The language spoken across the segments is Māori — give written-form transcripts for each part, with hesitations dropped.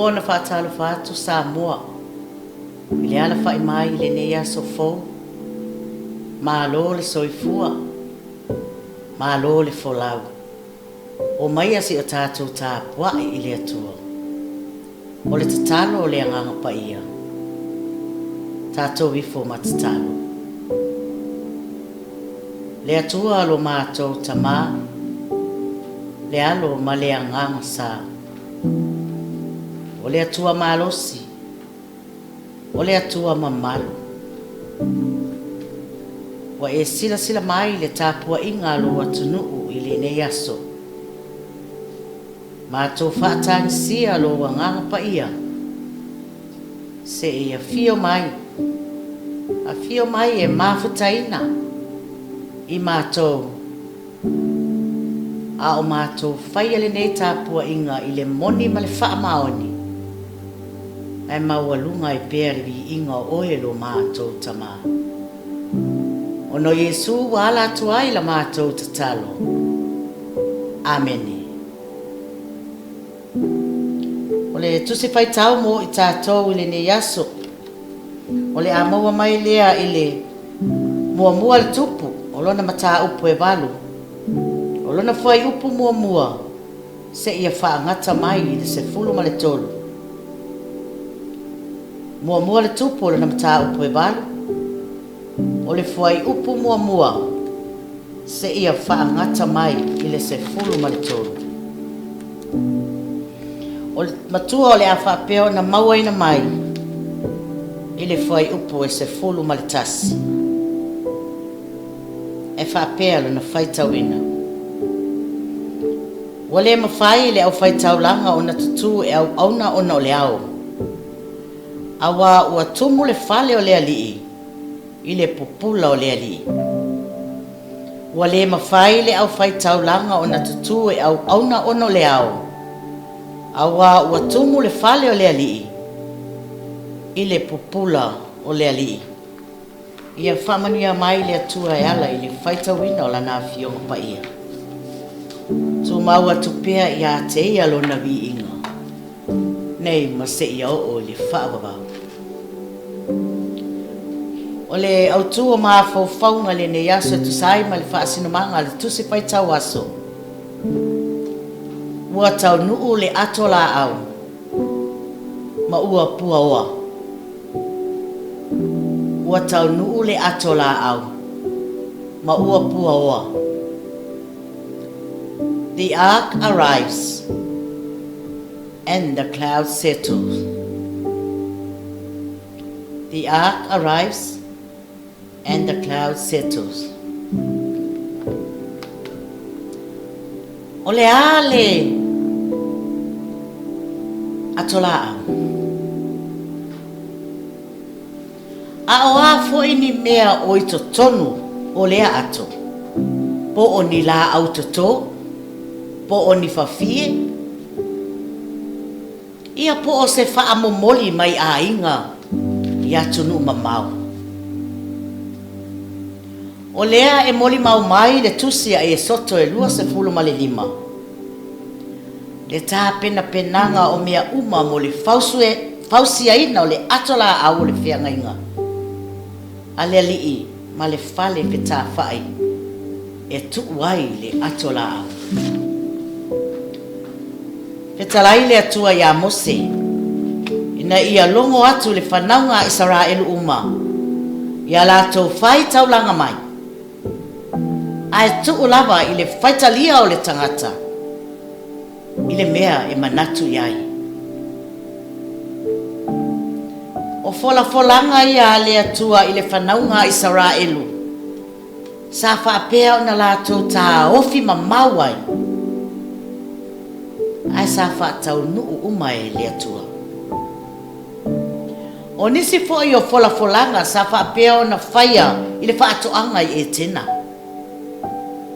Ona whaatalo whaatu sa mua. Ile ala whai mai le nei Aso Fou. Malo le soifua. Malo le folau. O mai asi o tātou tā puae i le atua. O le tatalo o le anganga pa ia. Tātou ifo ma tatalo. Le atua alo mātou tamā. Le alo ma le anganga sā. O le atua malosi. O le atua mamalu. Wa e sila sila mai le tāpua inga alo atunuu i le nei aso. Mātou whaatang sia alo wanganga pa ia. Se ia fio mai. A fio mai e mawhutaina. I mātou. A o mātou whaia le nei tāpua inga i le moni ma le wha maoni. Ai maualunga i pēri vi inga oe lo mātou tamā. Ono Yesu wala tuai la mātou tatalo. Amene. Ole tusi Faitau mo i tātou i le ne yaso. Ole a maua mai lea i le mua le tupu. Olona mata upu e walu. Olona fuai upu mua. Se ia whaangata mai i le se fulu ma le tolu. Mua le tupu olona mata upu e walu. O le fuai upu mua. Se ia whaangata mai i le se fulu ma le tolu. O le matua o le a whapeo na maua ina mai. I le fuai upu e se fulu ma le tasi. E whapea le na Faitau ina. Wa le mawhai le au Faitau langa o na tutu e au auna ona o le au. Awa ua tumu le fale o le alii. I le pupula o le alii. Wa le mawhai le au Faitau langa o na tutu e au auna ona o le au. Awa ua tumu le fale o le alii. I le pupula o le alii. Ia whamanuia mai le atua e ala i le Faitau ina o la nā fionga pa ia. Tu maua tupea i a te ia lo na vi inga. Nei ma se ia o le whaababau. O le autu o maa faufaunga le ne yaso tu sai ma le whaasinumanga le tusi Faitau aso. Ua taunuu le atolaau. Ma ua puaoa. Ua taunuu le atolaau. Ma ua puaoa. The ark arrives, and the cloud settles. The ark arrives, and the cloud settles. Ole ale atolaau. A oa fo ini mea o ito tonu o lea ato. Po o ni la autoto. Po o ni fafie. Ia po o se faa momoli mai a inga. Ia tunu mamau. O lea e moli mau mai le tusi a e soto e lua se fulu ma le lima. Le tā pena penanga o mea uma mo le fausia ina o le atola au le whianga inga. A le alii ma le fale pe tā whai. E tuuai le atola au. Petalai le atua ia mose. Ina ia longo atu le whanaunga Israelu uma. Ia lātou Faitau langa mai. Ai tuu lava i le faitalia o le tangata. I le mea e Manatu iai. O folanga ia le atua i le whanaunga Israelu. Sa whaapea o na lātou tā ofi mamawai. Ai sa taunuu umai le atua. O nisi foi o folanga sa whaapea o na whaia i le whaatoanga i e tena.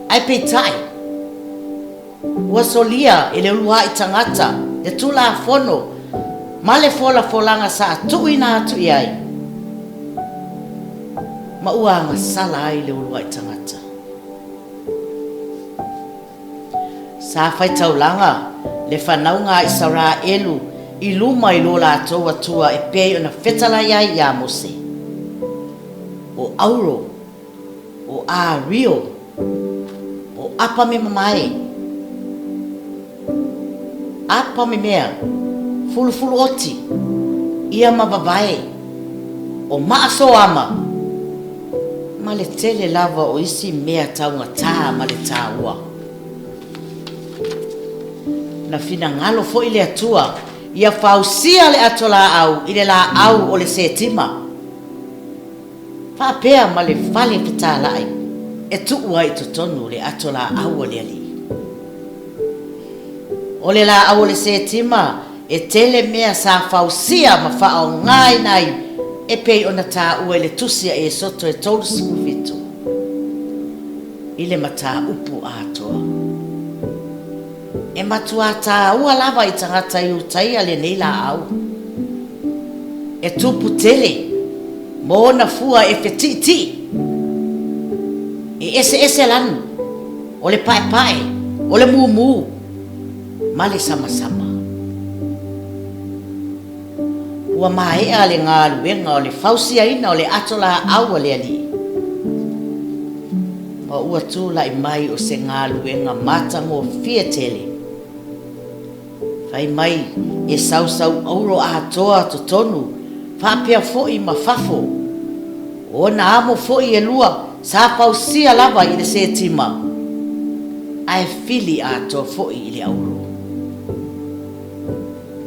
Ai peitai. Ua solia i le ulua i tangata, le tula a fono, ma le folanga sa atu ina atu iai. Ma ua anga sala ai le ulua i tangata. Sa Faitau langa, le whanaunga Israelu I luma I lo lātou atua e pei ona whetala iai ia mose. O auro, o a rio, o apa me mamae. Apa me mea, fulu oti, ia mababae, o maaso ama. Ma le tele lava o isi mea taunga tā ma le tā ua. Na fina ngalo fo i le atua, ia fausia le atolaau i le la au o le setima. Whapea ma le fale pita lai, e tuua i totonu le atolaau o le ali. O le la au o le setima, e tele mea sa fausia ma whao ngai nai, e pei ona tā ua le tusi e soto e tolu simufitu. I le mata upu atoa. E matua tā ua lava i tangata i utai ale nei la au. E tupu tele, mo na fua e fetiti. E ese lanu, o le pae, o le mumu, ma le sama. Ua maea le ngā luenga o le fausiaina o le atolaau o le ali. Ma ua tūla i mai o se ngā luenga matango fia tele. Fai mai e sausau auro atoa to tonu, whapea foi ma fafo. O na amo foi e lua, sa pausia lava i le setima. Ai fili atoa foi i le auro.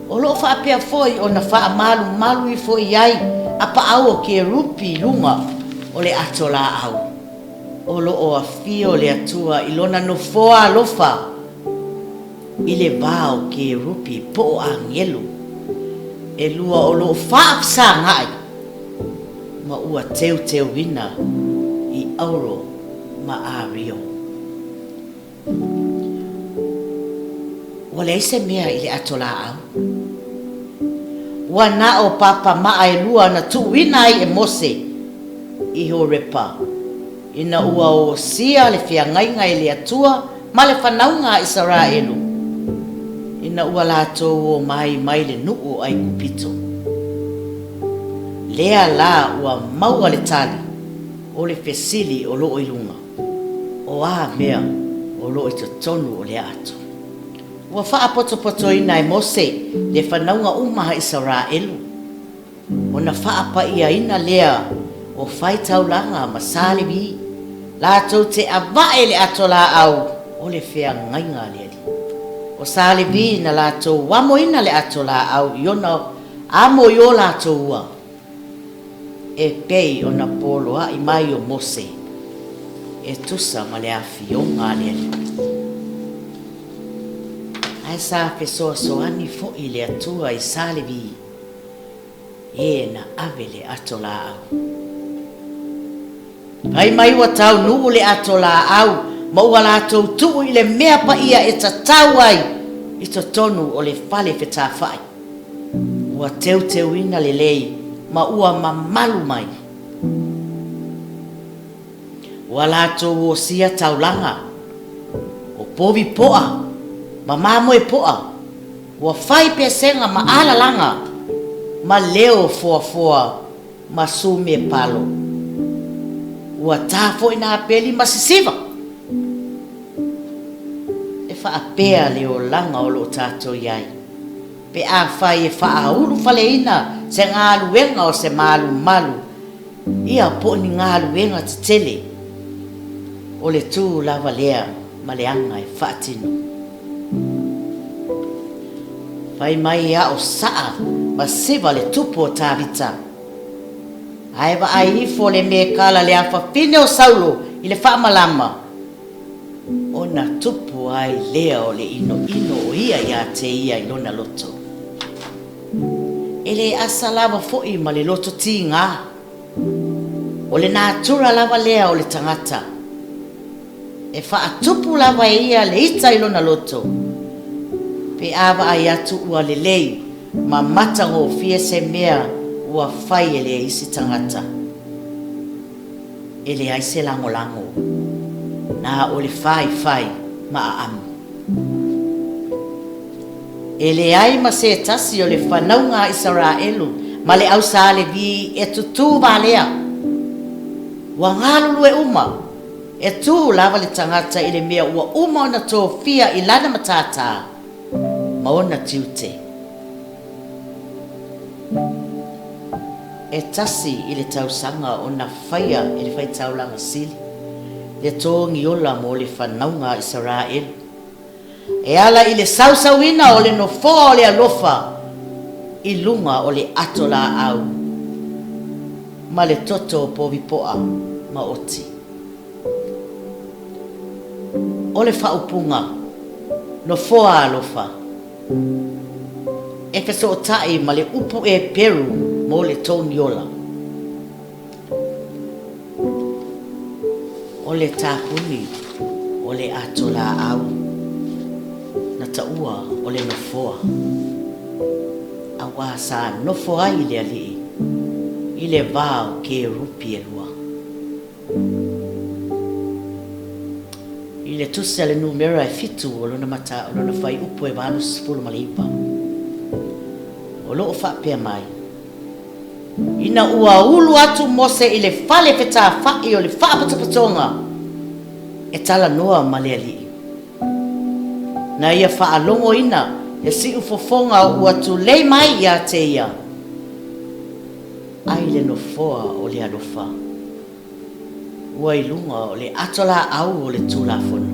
O lo whaapea foi o na wha malu i foi ai a paao ke rupi lunga o le atolaau. O lo o a fio le atua i lona no foa lofa i le vao ke rupi po a ngelu. E lua o lo whaapsa ngai ma ua teu wina i auro ma a rio. O le ise mea i le atolaau. Ua na o papa maa e lua na tu wina ai e mose i ho repa. Ina ua o sia le fia ngai le atua ma le whanaunga Israelu. Ina ua lato o mai le nuu ai kupito. Lea la ua maua le tali o le fesili o loo ilunga. O a mea o loo i tonu o le ato. Ua wha poto ina e mose le whanaunga umaha Israelu. O na wha pa ia ina lea o Faitau langa ma salibi. Lātou te awae le atolaau o le whea ngainga le ali. O salibi na lātou wamo ina le atolaau iona amo i o lātou ua. E pei o na poloa i mai o mose. E tusa ma le awhionga le ali. Ai sa pesoa soani fo i le atua i salibi. E na ave le atolaau. Ai mai wa taunuu le atolaau, ma ua lātou tuu i le mea pa ia e tatau ai i tonu o le fale whetawhai. Ua teu ina le lei, ma ua mamalu mai. Ua lātou o sia taulanga, o povi poa, ma mamo e poa, ua whai pesenga ma alalanga, ma leo foa, ma sume palo. Ua tāfo ina apeli masisiva. E whaapea leo langa o lo tātou iai. Pe a whai e whaauru whale ina se ngā luenga o se malu. Ia po ni ngā luenga te tele. O le tū lava lea ma le anga e whaatino. Whai mai a o saa ma siva le tupo o tāwita. Aiva ai fo le me kala le afa fine o saulo i le whaamalama. O na tupu ai lea o le ino o ia ia te ia i lona loto. E le asa lava foi ma le loto ti ngā. O le nātura lava lea o le tangata. E wha tupu lava ia le ita i lona loto. Pe ava ai atu ua le lei ma matango fie se mea ua whai e le isi tangata. E le aise lango. Na o le whai ma a amu. E le ai ma se tasi o le whanaunga Israelu, ma le au sa le vi e tutu valea. Wa ngalulu e uma, e tu lava le tangata i le mea ua uma ona Tofia i lana matata, ma ona tiute. E tasi i le tausanga ona whaia i le Faitau langa sili, le tōngi ola mo le whanaunga Israelu. E ala i le sausauina o le nofoa o le alofa i lunga o le atolaau ma le toto po vipoa ma oti. O le whaupunga nofoa alofa e feso o tai ma le upu e peru mo le toniola. O le tāpuni o le atolaau na taua o le nofoa. Awa sa nofoa i le ali i le vao ke rupi e lua. I le tusi le numera e fitu o lona mata o lona whai upu e vanu sifuru ma le ipa. O loo whapea mai. Ina ua ulu atu mose i le fale feta whai o le whapatapatonga e tala noa ma le ali. Na ia whaalongo ina e si ufofonga ua tu lei mai ia te ia. Ai le nofoa o le alofa. Ua ilunga o le atolaau o le tulafono.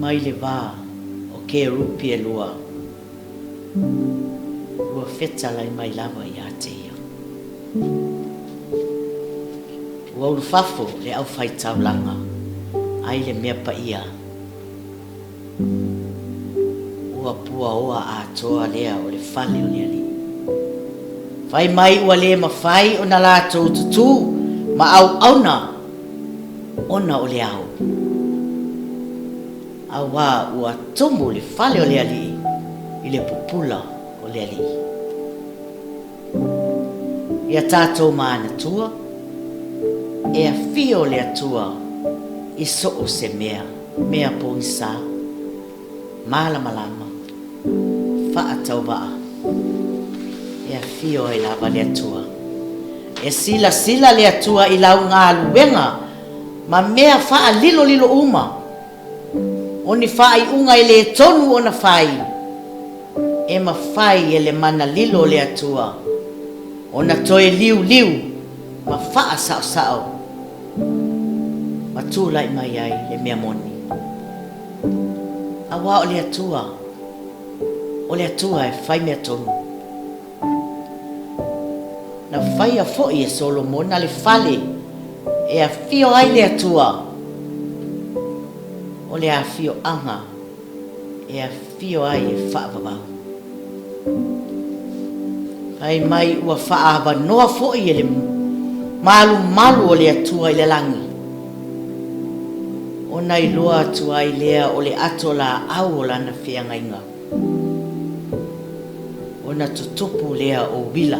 Mai le vā o ke rupi e lua. Ua feta lai mai lava ia te ia. Ua ulufafo le au Faitau langa. Ai le mea pa ia. Ua puaoa atoa lea o le fale o le ali. Fai mai ua le mawhai o na lātou tutu ma au auna ona o le au. Awa ua tumu le fale o le ali i le pupula o le ali. Ia tātou Manatua e a fio le atua i soo se mea pōngisa malama Faitau waa e a fio e lava le atua e sila le atua i lau ngā luenga ma mea faa lilo uma o ni faa i unga i le tonu o na fai e ma fai e le mana lilo le atua o na toe liu ma faa sao ma tūlai mai ai le mea moni awa o le atua e fai mea tonu na fai a foi e Solomon na le fale e a fio ai le atua o le a fio anga e a fio ai e whaavavau ai mai ua whaava noa foi e le malu o le atua i le langi o nai loa atua i lea o le atolaau o lana whiangainga o na tutupu lea o wila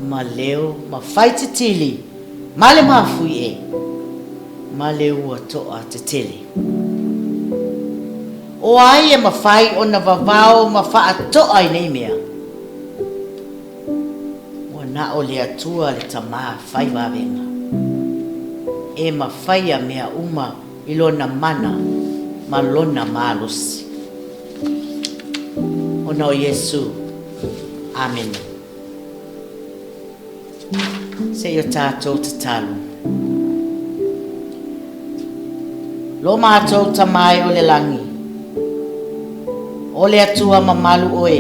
ma leo ma whaiti tili ma le mafui e ma le ua toa te tele o ai e ma whai o na vavao ma wha toa i nei mea o na o le atua le tama whai wawenga e ma whai a mea uma i lona mana ma lona malusi o na o Yesu amen se yo tātou te talu. Lo mātou tamai o le langi. O le atua mamalu oe.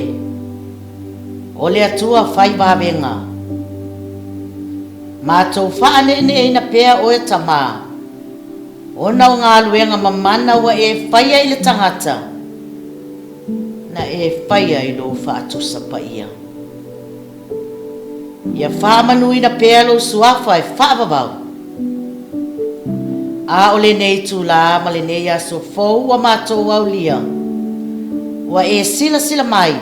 O le atua whai wawenga. Mātou whaane ina pēa oe tamā. O nau ngā luenga mamana wa e whaia i le tangata. Na e whaia i lo whaatusa pa ia. Ia whaamanu ina pēlo suafa e whaavavau. A o le nei tū la ma le nei Aso Fou wa mātou au lia. Wa e sila mai.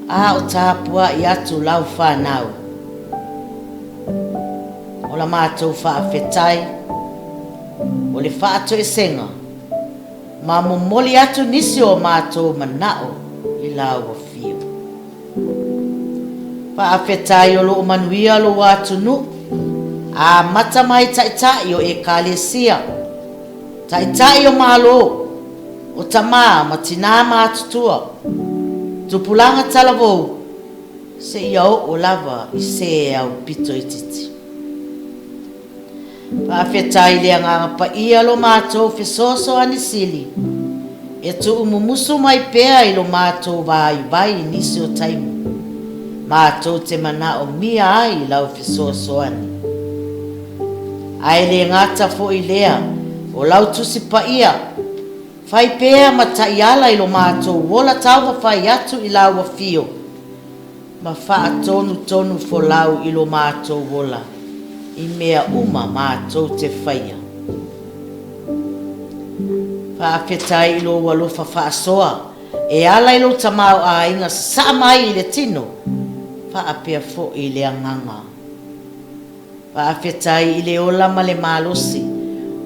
A o tāpua i atu lau whanau. O la mātou whaafetai. O le whaato e senga. ma momoli atu nisi o mātou manao I lau wa fio. Paawhetai o loo manuia lo watu nu, a mata mai taitai o e kalesia, taitai o malo, o tama matina matutua, tupulanga talavou, se iau o lava I se au pito I titi. Paawhetai le anga pa ia lo mātou fesoso anisili, e tu umumusu mai pea I lo mātou vai nisi o taimu, mātou te mana o mia ai lau fesoso ani. Ai le ngata fo I lea, o lau tusi pa ia, fai pea matai ala I lo mātou, wola tau ma fai atu I lau wa fio, ma faa tonu fo lau I lo mātou wola, I mea uma mātou te faia. Paawhetai I lo walofa faa soa, e ala I lo tamau a inga sa mai I le tino, paapea fo I le anganga. Paawhetai I le ola ma le malosi,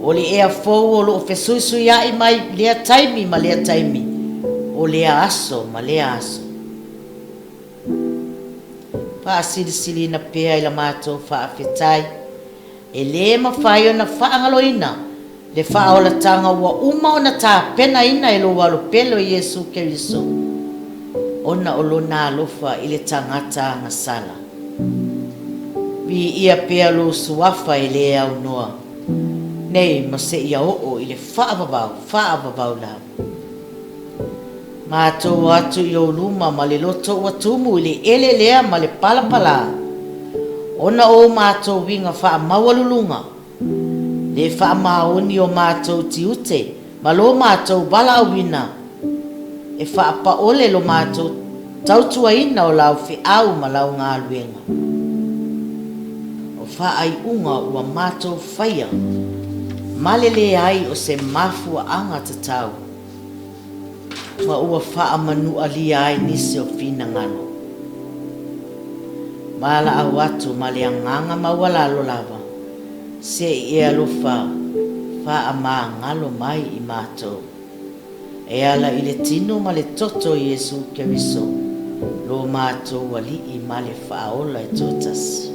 o le ea fou o lo fesuisui ai mai lea taimi ma lea taimi, o lea aso ma lea aso. Paasilisili na pea I la mātou paawhetai, e le mawhai o na whaangaloina, le whaolatanga wa uma o na tā pena ina I lo walo pelo Yesu Keriso, ona o lona alofa I le tangata ngasala. Vi ia pea lo suafa I le au noa, nei ma se ia oo I le whaavavau lau. Mātou atu I o luma ma le loto watumu I le ele lea ma le palapala, ona o mātou winga wha mawalulunga, le wha maoni o mātou tiute, ma lo mātou bala awina, e wha paole lo mātou tautua ina o lau au ma lau ngā luenga. O wha ai unga ua mātou whaia, malele ai o se mafua anga tatau, ma ua wha manu alia ai nisi o fina ngano. Mala au atu ma le anganga mawala lo lava, se I alofa wha maa ngalo mai I mātou. E ala I le tino ma le toto Yesu Keriso, lo mātou wali I ma le whaola I tōtasi.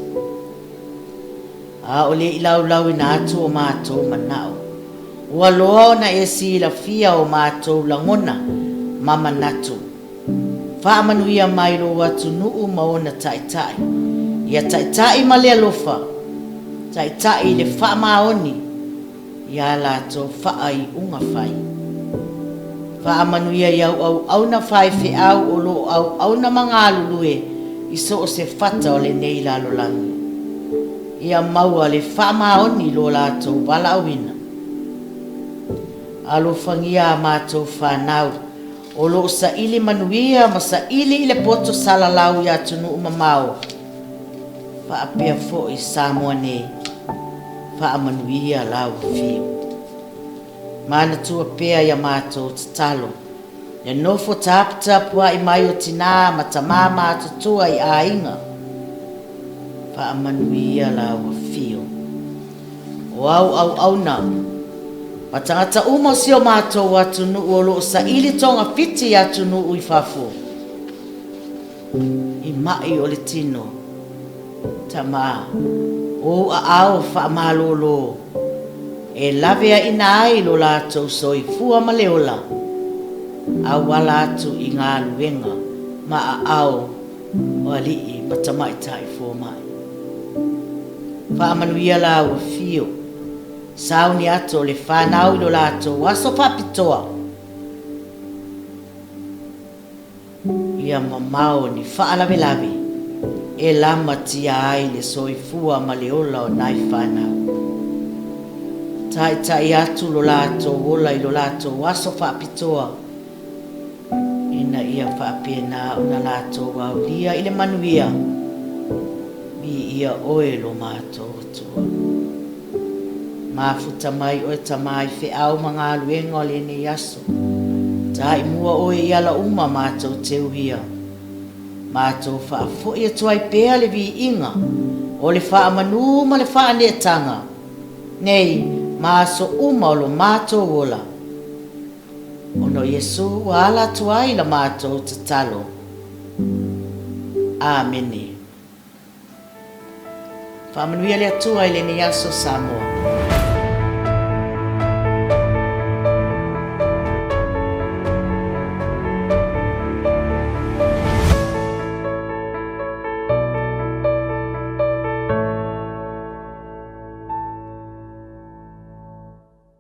A o le ilau ina atu o mātou manao, ua loa na e si la fia o mātou langona ma Manatu. Wha manuia mai lo watu nuu maona taitai, ia taitai ma le alofa, taitai le wha maoni, ia lato wha ai unga whai. Wha manuia iau au na whai whi au o lo au na mga lulue, iso o se whata o le nei lalo langi. Ia maua le wha maoni lo lato wala awina. Alofangia mātou whanau, o lo sa ili manuia ma sa ili le poto salalau ya tunu umamao. Pa apea fo I Samoa ne, pa manuia lau fio. Manatu apea ya mātou tatalo, ya nofo tapua I mai o tina ma tamama tutua I ainga. Pa manuia lau fio. O au na, matangata uma si o mātou watu nuu o loo sa ili tonga fiti atu nuu I whafo. I mai o le tino, tama, o a ao wha malolo, e lavea ina ai lo lātou soi fua maleola, a wala atu I ngā luenga, ma a ao o alii matamai tai fo mai. Wha manuia la ua fio, sauni ato le whanau I lo lato waso papitoa. Ia mamao ni whaalawe e lama tia ai le soifua ma le ola o nai whanau. Tai atu lo lato ola I lo lato waso papitoa. Ina ia whaapena o na lato waulia I le manuia. Mi ia oe lo mato tua. Mafuta mai o tamai fe au mga luenga o le ne yaso. Tai mua oe iala uma mātou te uhia. Mātou whaafo ia tuai pēa le vi inga. O le wha manu ma le wha anetanga. Nei, māso uma o lo mātou ola. Ono Yesu wa ala tuai la mātou te talo. Amene. Whamanuia le atua i le ni Aso Samoa.